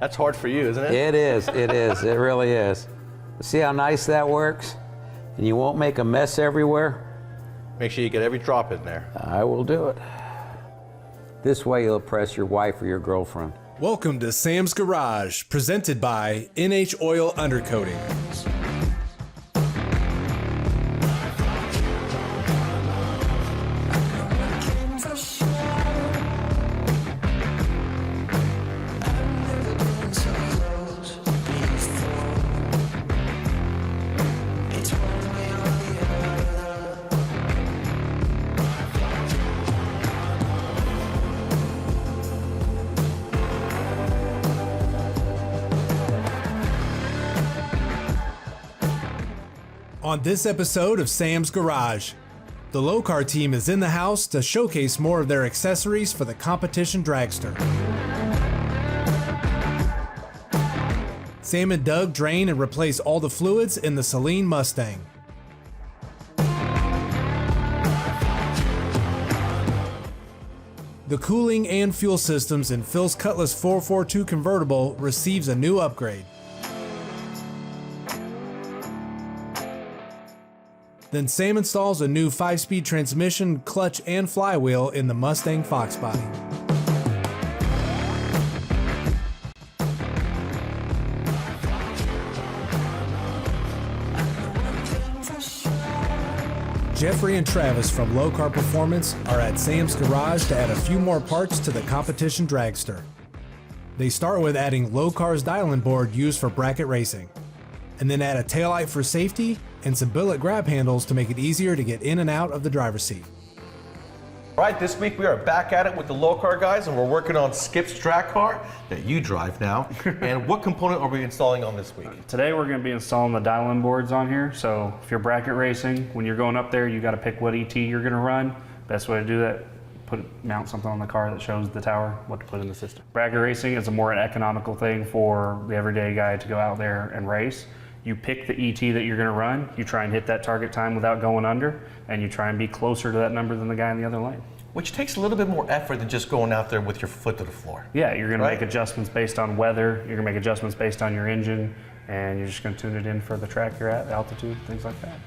That's hard for you, isn't it? It is, it really is. See how nice that works? And you won't make a mess everywhere? Make sure you get every drop in there. I will do it. This way you'll impress your wife or your girlfriend. Welcome to Sam's Garage, presented by NH Oil Undercoating. On this episode of Sam's Garage, the Lokar team is in the house to showcase more of their accessories for the competition dragster. Sam and Doug drain and replace all the fluids in the Saleen Mustang. The cooling and fuel systems in Phil's Cutlass 442 convertible receives a new upgrade. Then Sam installs a new 5-speed transmission, clutch, and flywheel in the Mustang Foxbody. Jeffrey and Travis from Lokar Performance are at Sam's Garage to add a few more parts to the competition dragster. They start with adding Lokar's dialing board used for bracket racing, and then add a taillight for safety and some billet grab handles to make it easier to get in and out of the driver's seat. All right, this week we are back at it with the Lokar guys, and we're working on Skip's drag car that you drive now. And what component are we installing on this week? Today we're going to be installing the dial-in boards on here. So if you're bracket racing, when you're going up there, you got to pick what ET you're going to run. Best way to do that, mount something on the car that shows the tower what to put in the system. Bracket racing is a more economical thing for the everyday guy to go out there and race. You pick the ET that you're going to run, you try and hit that target time without going under, and you try and be closer to that number than the guy in the other lane. Which takes a little bit more effort than just going out there with your foot to the floor. Yeah, you're going to make adjustments based on weather, you're going to make adjustments based on your engine, and you're just going to tune it in for the track you're at, altitude, things like that.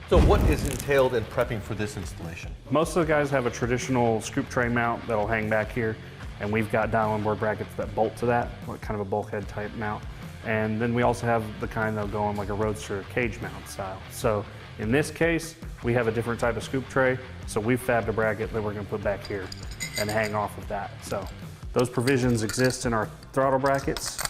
So what is entailed in prepping for this installation? Most of the guys have a traditional scoop tray mount that'll hang back here, and we've got dial-in board brackets that bolt to that, like kind of a bulkhead type mount. And then we also have the kind that'll go on like a Roadster cage mount style. So in this case, we have a different type of scoop tray, so we've fabbed a bracket that we're going to put back here and hang off of that. So those provisions exist in our throttle brackets.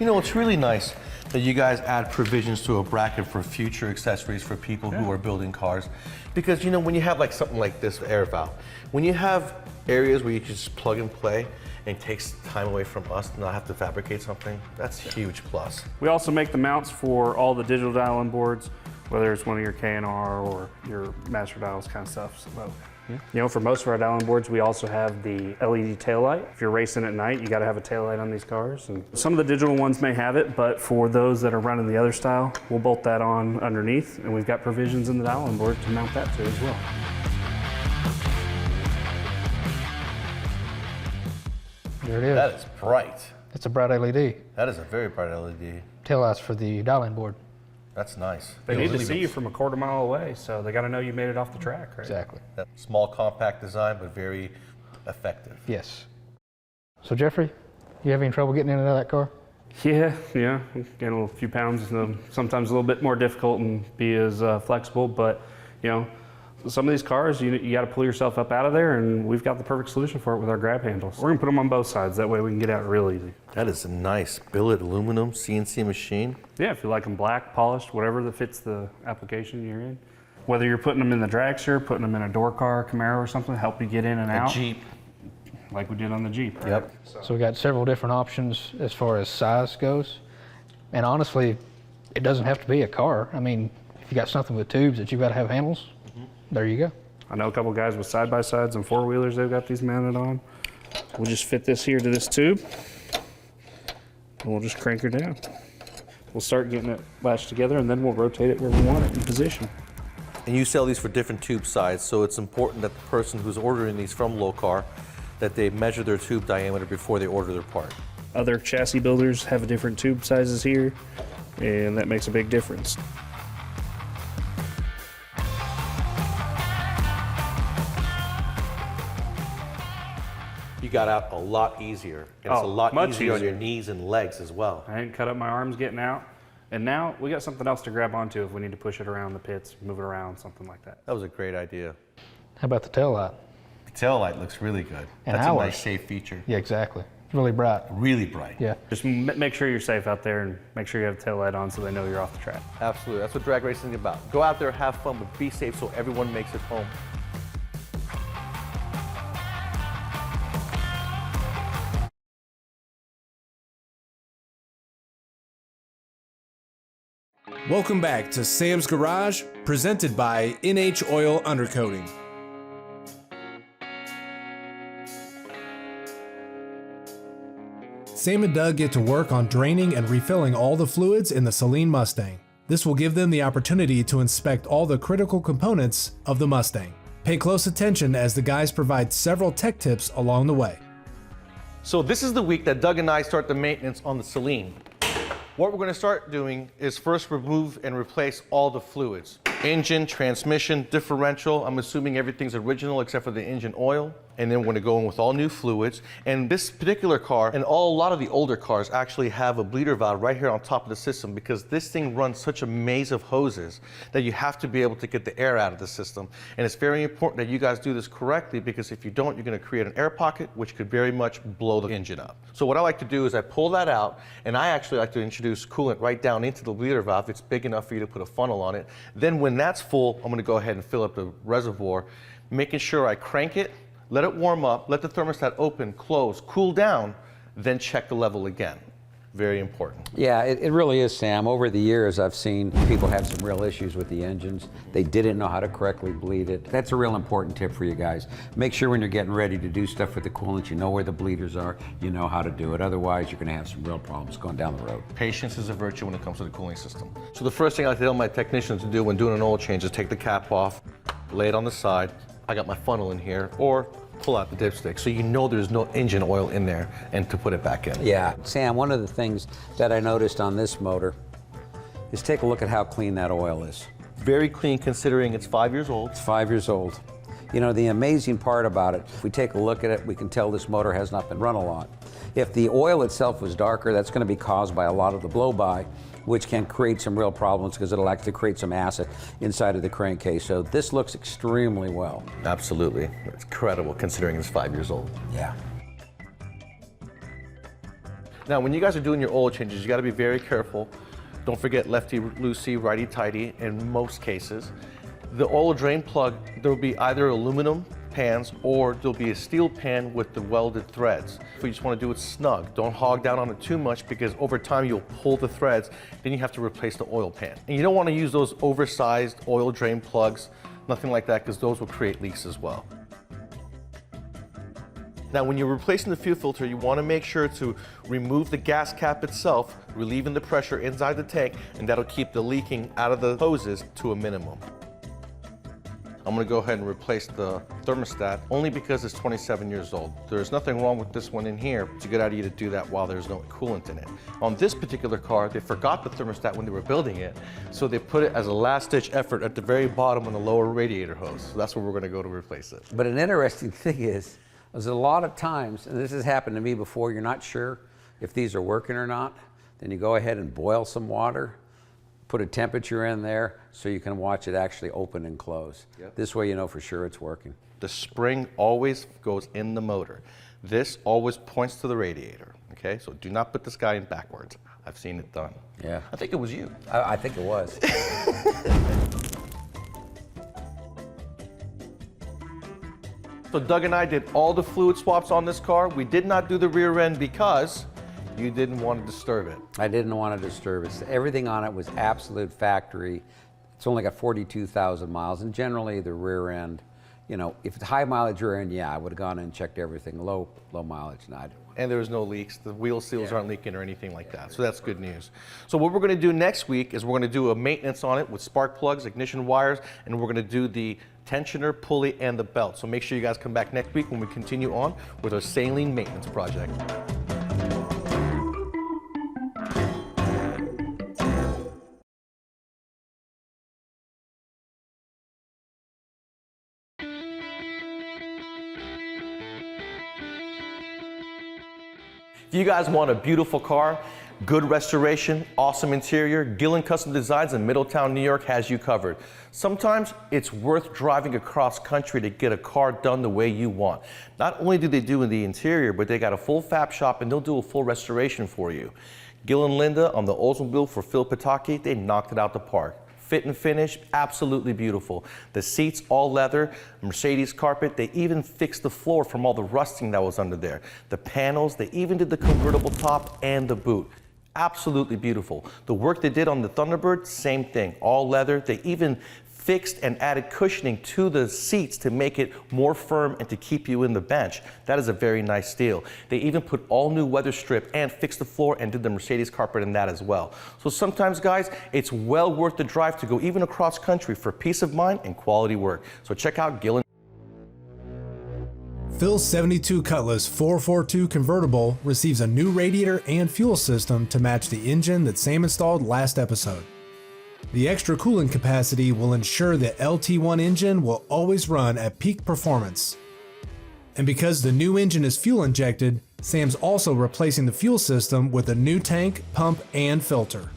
You know, it's really nice that you guys add provisions to a bracket for future accessories for people who are building cars. Because, you know, when you have like something like this air valve, when you have areas where you can just plug and play, and it takes time away from us to not have to fabricate something, that's a huge plus. We also make the mounts for all the digital dial-in boards, whether it's one of your K&R or your master dials kind of stuff. So, you know, for most of our dial-in boards, we also have the LED taillight. If you're racing at night, you got to have a taillight on these cars. And some of the digital ones may have it, but for those that are running the other style, we'll bolt that on underneath, and we've got provisions in the dial-in board to mount that to as well. There it is. That is bright. It's a bright LED. That is a very bright LED. Taillights for the dial-in board. That's nice. They need to see you from a quarter mile away, so they got to know you made it off the track, right? Exactly. That small, compact design, but very effective. Yes. So Jeffrey, you have any trouble getting in and out of that car? Yeah, getting a few pounds, sometimes a little bit more difficult and be as flexible, but you know, some of these cars, you got to pull yourself up out of there, and we've got the perfect solution for it with our grab handles. We're gonna put them on both sides, that way we can get out real easy. That is a nice billet aluminum CNC machine. Yeah, if you like them black, polished, whatever that fits the application you're in. Whether you're putting them in the dragster, putting them in a door car, Camaro or something, help you get in and out. A Jeep. Like we did on the Jeep, right? Yep. So we got several different options as far as size goes. And honestly, it doesn't have to be a car. I mean, if you got something with tubes that you've got to have handles, there you go. I know a couple guys with side-by-sides and four-wheelers, they've got these mounted on. We'll just fit this here to this tube, and we'll just crank her down. We'll start getting it latched together, and then we'll rotate it where we want it in position. And you sell these for different tube size, so it's important that the person who's ordering these from Lokar that they measure their tube diameter before they order their part. Other chassis builders have different tube sizes here, and that makes a big difference. You got out a lot easier, and it's a lot much easier on easier. your knees and legs as well. I didn't cut up my arms getting out, and now we got something else to grab onto if we need to push it around the pits, move it around, something like that. That was a great idea. How about the tail light? The tail light looks really good. And That's ours. a nice, safe feature. Yeah, exactly. It's really bright. Really bright. Yeah. Just make sure you're safe out there and make sure you have the tail light on so they know you're off the track. Absolutely. That's what drag racing is about. Go out there, have fun, but be safe so everyone makes it home. Welcome back to Sam's Garage, presented by NH Oil Undercoating. Sam and Doug get to work on draining and refilling all the fluids in the Saleen Mustang. This will give them the opportunity to inspect all the critical components of the Mustang. Pay close attention as the guys provide several tech tips along the way. So this is the week that Doug and I start the maintenance on the Saleen. What we're going to start doing is first remove and replace all the fluids. Engine, transmission, differential. I'm assuming everything's original except for the engine oil. And then we're going to go in with all new fluids. And this particular car, and a lot of the older cars actually have a bleeder valve right here on top of the system because this thing runs such a maze of hoses that you have to be able to get the air out of the system. And it's very important that you guys do this correctly because if you don't, you're going to create an air pocket which could very much blow the engine up. So what I like to do is I pull that out, and I actually like to introduce coolant right down into the bleeder valve. It's big enough for you to put a funnel on it. Then when that's full, I'm going to go ahead and fill up the reservoir, making sure I crank it, let it warm up, let the thermostat open, close, cool down, then check the level again. Very important. Yeah, it really is, Sam. Over the years, I've seen people have some real issues with the engines. They didn't know how to correctly bleed it. That's a real important tip for you guys. Make sure when you're getting ready to do stuff with the coolant, you know where the bleeders are, you know how to do it. Otherwise, you're going to have some real problems going down the road. Patience is a virtue when it comes to the cooling system. So the first thing I like to tell my technicians to do when doing an oil change is take the cap off, lay it on the side. I got my funnel in here, or pull out the dipstick so you know there's no engine oil in there and to put it back in. Yeah, Sam, one of the things that I noticed on this motor is take a look at how clean that oil is. Very clean considering it's 5 years old. It's 5 years old. You know, the amazing part about it, if we take a look at it, we can tell this motor has not been run a lot. If the oil itself was darker, that's going to be caused by a lot of the blow-by, which can create some real problems because it'll actually create some acid inside of the crankcase. So this looks extremely well. Absolutely. It's incredible considering it's 5 years old. Yeah. Now, when you guys are doing your oil changes, you got to be very careful. Don't forget lefty loosey, righty tighty in most cases. The oil drain plug, there will be either aluminum pans or there'll be a steel pan with the welded threads. If you just want to do it snug, don't hog down on it too much because over time you'll pull the threads, then you have to replace the oil pan. And you don't want to use those oversized oil drain plugs, nothing like that, because those will create leaks as well. Now, when you're replacing the fuel filter, you want to make sure to remove the gas cap itself, relieving the pressure inside the tank, and that'll keep the leaking out of the hoses to a minimum. I'm going to go ahead and replace the thermostat only because it's 27 years old. There's nothing wrong with this one in here. It's a good idea to do that while there's no coolant in it. On this particular car, they forgot the thermostat when they were building it, so they put it as a last-ditch effort at the very bottom on the lower radiator hose. So that's where we're going to go to replace it. But an interesting thing is a lot of times, and this has happened to me before, you're not sure if these are working or not, then you go ahead and boil some water, put a temperature in there so you can watch it actually open and close. Yep. This way you know for sure it's working. The spring always goes in the motor. This always points to the radiator, okay? So do not put this guy in backwards. I've seen it done. Yeah. I think it was you. I think it was. So Doug and I did all the fluid swaps on this car. We did not do the rear end because you didn't want to disturb it. I didn't want to disturb it. Everything on it was absolute factory. It's only got 42,000 miles, and generally the rear end, you know, if it's high mileage rear end, yeah, I would have gone in and checked everything. Low mileage, no, I didn't want and there's no leaks. The wheel seals aren't leaking or anything like that. So that's good news. So what we're going to do next week is we're going to do a maintenance on it with spark plugs, ignition wires, and we're going to do the tensioner, pulley, and the belt. So make sure you guys come back next week when we continue on with our saline maintenance project. If you guys want a beautiful car, good restoration, awesome interior, Gillen Custom Designs in Middletown, New York has you covered. Sometimes it's worth driving across country to get a car done the way you want. Not only do they do in the interior, but they got a full fab shop and they'll do a full restoration for you. Gil and Linda on the Oldsmobile for Phil Pataki, they knocked it out the park. Fit and finish, absolutely beautiful. The seats, all leather, Mercedes carpet. They even fixed the floor from all the rusting that was under there. The panels, they even did the convertible top and the boot. Absolutely beautiful. The work they did on the Thunderbird, same thing, all leather. They even fixed and added cushioning to the seats to make it more firm and to keep you in the bench. That is a very nice deal. They even put all new weather strip and fixed the floor and did the Mercedes carpet in that as well. So sometimes, guys, it's well worth the drive to go even across country for peace of mind and quality work. So check out Gillen. Phil's 72 Cutlass 442 convertible receives a new radiator and fuel system to match the engine that Sam installed last episode. The extra cooling capacity will ensure the LT1 engine will always run at peak performance. And because the new engine is fuel injected, Sam's also replacing the fuel system with a new tank, pump, and filter.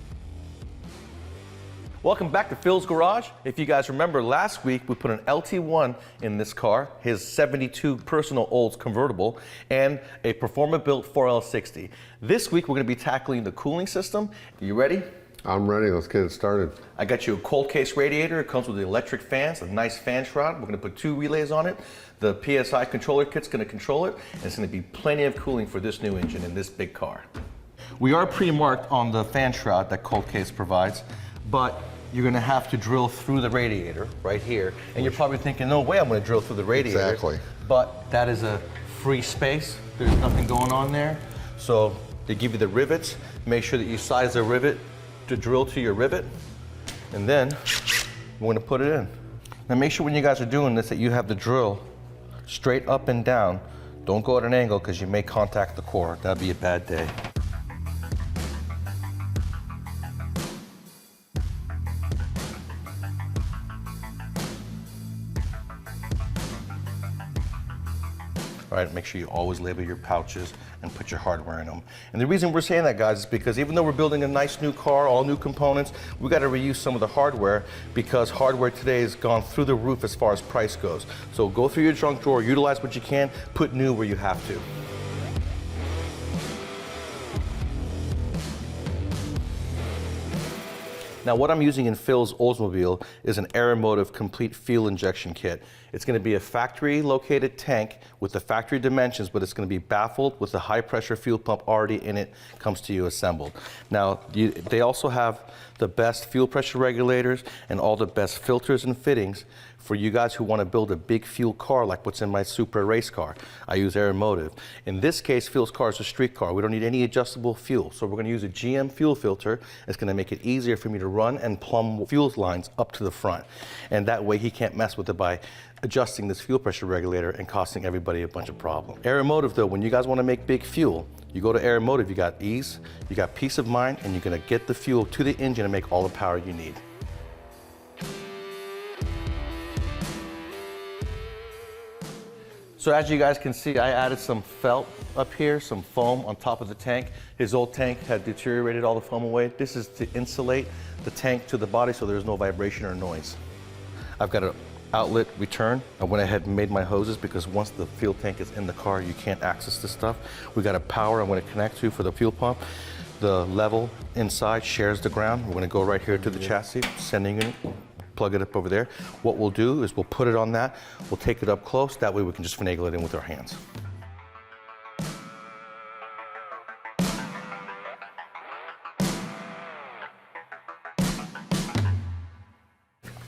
Welcome back to Phil's Garage. If you guys remember, last week we put an LT1 in this car, his 72 personal Olds convertible, and a Performa-built 4L60. This week we're going to be tackling the cooling system. You ready? I'm ready. Let's get it started. I got you a cold case radiator. It comes with the electric fans, a nice fan shroud. We're going to put 2 relays on it. The PSI controller kit's going to control it, and it's going to be plenty of cooling for this new engine in this big car. We are pre-marked on the fan shroud that cold case provides, but you're going to have to drill through the radiator right here. And you're probably thinking, no way I'm going to drill through the radiator. Exactly. But that is a free space. There's nothing going on there. So they give you the rivets. Make sure that you size the rivet to drill to your rivet. And then we're going to put it in. Now make sure when you guys are doing this that you have the drill straight up and down. Don't go at an angle because you may contact the core. That'd be a bad day. All right, make sure you always label your pouches and put your hardware in them. And the reason we're saying that, guys, is because even though we're building a nice new car, all new components, we got to reuse some of the hardware because hardware today has gone through the roof as far as price goes. So go through your junk drawer, utilize what you can, put new where you have to. Now what I'm using in Phil's Oldsmobile is an Aeromotive complete fuel injection kit. It's going to be a factory located tank with the factory dimensions, but it's going to be baffled with the high pressure fuel pump already in it, comes to you assembled. Now they also have the best fuel pressure regulators and all the best filters and fittings for you guys who want to build a big fuel car like what's in my Supra race car. I use Aeromotive. In this case, Phil's car is a street car. We don't need any adjustable fuel. So we're going to use a GM fuel filter. It's going to make it easier for me to run and plumb fuel lines up to the front. And that way he can't mess with it by adjusting this fuel pressure regulator and costing everybody a bunch of problems. Aeromotive though, when you guys want to make big fuel, you go to Aeromotive, you got ease, you got peace of mind, and you're going to get the fuel to the engine and make all the power you need. So as you guys can see, I added some felt up here, some foam on top of the tank. His old tank had deteriorated all the foam away. This is to insulate the tank to the body so there's no vibration or noise. I've got an outlet return. I went ahead and made my hoses because once the fuel tank is in the car, you can't access this stuff. We got a power I'm going to connect to for the fuel pump. The level inside shares the ground. We're going to go right here to the chassis, sending it. Plug it up over there. What we'll do is we'll put it on that, we'll take it up close, that way we can just finagle it in with our hands.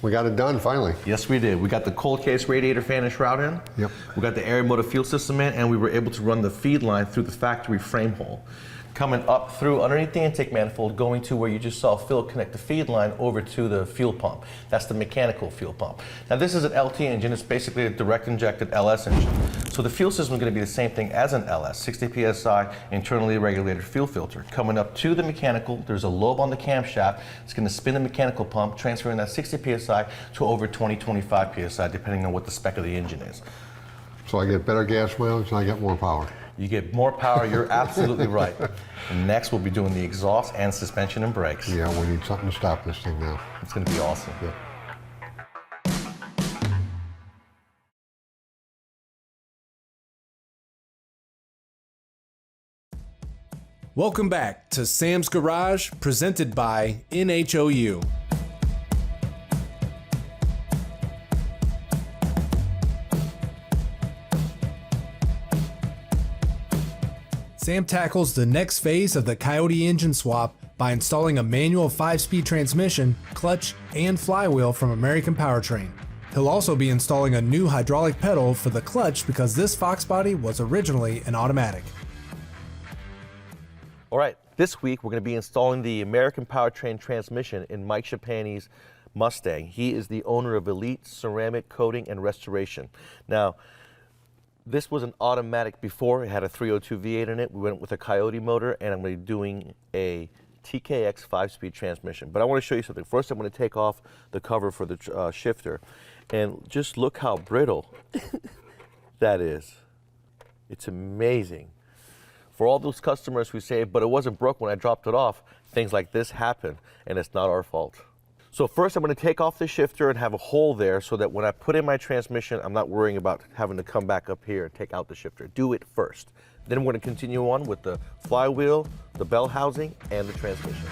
We got it done finally. Yes, we did. We got the cold case radiator fan and shroud in. Yep. We got the air motor fuel system in, and we were able to run the feed line through the factory frame hole. Coming up through underneath the intake manifold, going to where you just saw Phil connect the feed line over to the fuel pump. That's the mechanical fuel pump. Now this is an LT engine. It's basically a direct injected LS engine. So the fuel system is going to be the same thing as an LS, 60 PSI, internally regulated fuel filter. Coming up to the mechanical, there's a lobe on the camshaft. It's going to spin the mechanical pump, transferring that 60 PSI to over 20-25 PSI, depending on what the spec of the engine is. So I get better gas mileage and I get more power. You get more power, you're absolutely right. And next we'll be doing the exhaust and suspension and brakes. Yeah, we need something to stop this thing now. It's going to be awesome. Yep. Welcome back to Sam's Garage, presented by NHOU. Sam tackles the next phase of the Coyote engine swap by installing a manual 5-speed transmission, clutch, and flywheel from American Powertrain. He'll also be installing a new hydraulic pedal for the clutch because this Foxbody was originally an automatic. All right, this week we're going to be installing the American Powertrain transmission in Mike Schapani's Mustang. He is the owner of Elite Ceramic Coating and Restoration. Now, this was an automatic before. It had a 302 V8 in it. We went with a Coyote motor, and I'm going to be doing a TKX 5-speed transmission. But I want to show you something. First, I'm going to take off the cover for the shifter, and just look how brittle that is. It's amazing. For all those customers who say, but it wasn't broke when I dropped it off, things like this happen, and it's not our fault. So first I'm going to take off the shifter and have a hole there so that when I put in my transmission, I'm not worrying about having to come back up here and take out the shifter. Do it first. Then we're going to continue on with the flywheel, the bell housing, and the transmission.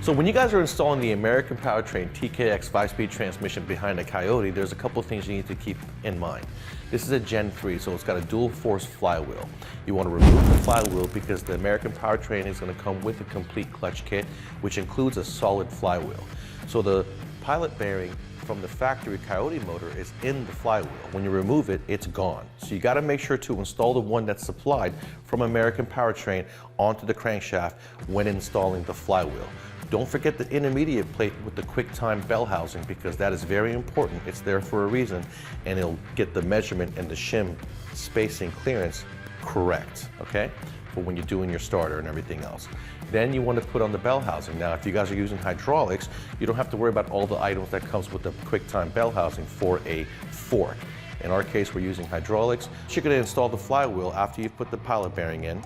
So when you guys are installing the American Powertrain TKX 5-speed transmission behind a Coyote, there's a couple of things you need to keep in mind. This is a Gen 3, so it's got a dual force flywheel. You want to remove the flywheel because the American Powertrain is going to come with a complete clutch kit, which includes a solid flywheel. So the pilot bearing from the factory Coyote motor is in the flywheel. When you remove it, it's gone. So you got to make sure to install the one that's supplied from American Powertrain onto the crankshaft when installing the flywheel. Don't forget the intermediate plate with the QuickTime bell housing because that is very important. It's there for a reason, and it'll get the measurement and the shim spacing clearance correct, okay? For when you're doing your starter and everything else. Then you want to put on the bell housing. Now, if you guys are using hydraulics, you don't have to worry about all the items that comes with the QuickTime bell housing for a fork. In our case, we're using hydraulics. You're going to install the flywheel after you put the pilot bearing in.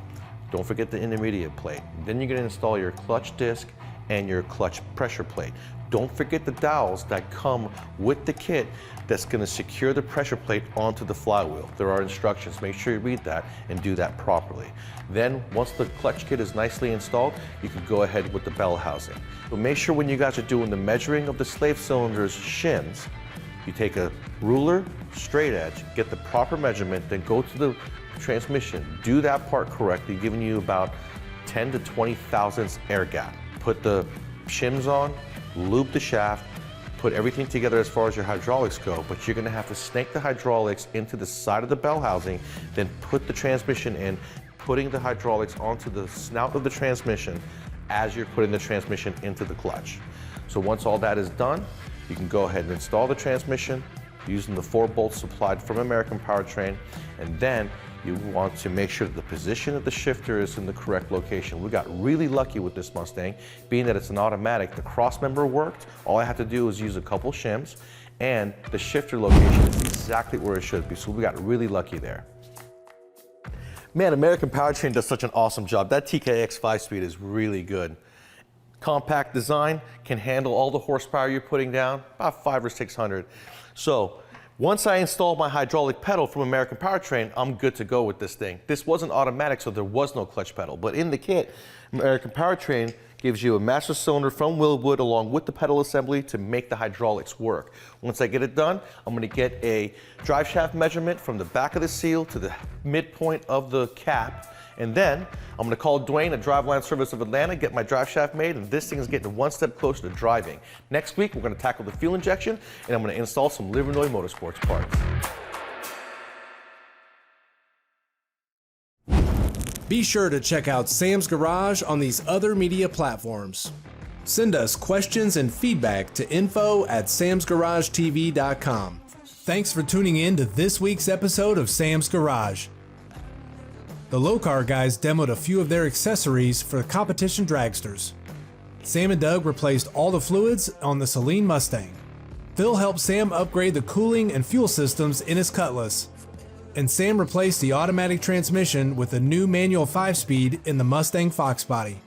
Don't forget the intermediate plate. Then you're going to install your clutch disc and your clutch pressure plate. Don't forget the dowels that come with the kit that's going to secure the pressure plate onto the flywheel. There are instructions. Make sure you read that and do that properly. Then once the clutch kit is nicely installed, you can go ahead with the bell housing. But make sure when you guys are doing the measuring of the slave cylinder's shims, you take a ruler, straight edge, get the proper measurement, then go to the transmission, do that part correctly, giving you about 10 to 20 thousandths air gap. Put the shims on, loop the shaft, put everything together as far as your hydraulics go, but you're gonna have to snake the hydraulics into the side of the bell housing, then put the transmission in, putting the hydraulics onto the snout of the transmission as you're putting the transmission into the clutch. So once all that is done, you can go ahead and install the transmission using the 4 bolts supplied from American Powertrain, and then you want to make sure that the position of the shifter is in the correct location. We got really lucky with this Mustang, being that it's an automatic. The cross member worked. All I have to do is use a couple shims, and the shifter location is exactly where it should be. So we got really lucky there. Man, American Powertrain does such an awesome job. That TKX 5-speed is really good. Compact design, can handle all the horsepower you're putting down, about 500 or 600. So once I installed my hydraulic pedal from American Powertrain, I'm good to go with this thing. This wasn't automatic, so there was no clutch pedal. But in the kit, American Powertrain gives you a master cylinder from Willwood along with the pedal assembly to make the hydraulics work. Once I get it done, I'm going to get a drive shaft measurement from the back of the seal to the midpoint of the cap, And then I'm gonna call Dwayne at Driveline Service of Atlanta, get my drive shaft made, and this thing is getting one step closer to driving. Next week, we're gonna tackle the fuel injection, and I'm gonna install some Livernois Motorsports parts. Be sure to check out Sam's Garage on these other media platforms. Send us questions and feedback to info@samsgaragetv.com. Thanks for tuning in to this week's episode of Sam's Garage. The Lokar guys demoed a few of their accessories for the competition dragsters. Sam and Doug replaced all the fluids on the Saleen Mustang. Phil helped Sam upgrade the cooling and fuel systems in his Cutlass. And Sam replaced the automatic transmission with a new manual 5-speed in the Mustang Foxbody.